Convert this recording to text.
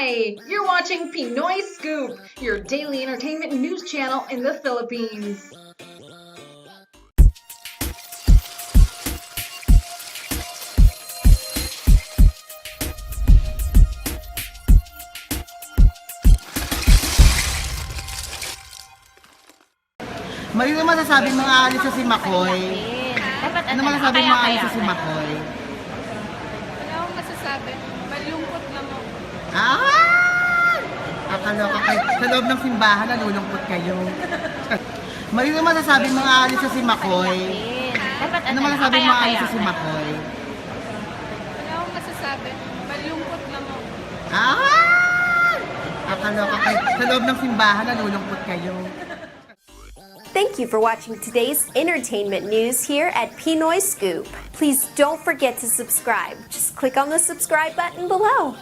Hi! You're watching Pinoy Scoop, your daily entertainment news channel in the Philippines. Mali naman sasabing mga alis sa si Makoy. Dapat Ano naman sasabing mga alis sa si Makoy? Wala akong masasabi. Malungkot lang ako. Ah! Akaloka kayo. Sa loob ng simbahan, nalulungkot kayo. Mali naman sasabing mga alis sa si Makoy. Dapat Ano naman sasabing mga alis sa si Makoy? Wala akong masasabi. Malungkot lang ako. Ah! Akaloka kayo. Sa loob ng simbahan, nalulungkot kayo. Thank you for watching today's entertainment news here at Pinoy Scoop. Please don't forget to subscribe. Just click on the subscribe button below.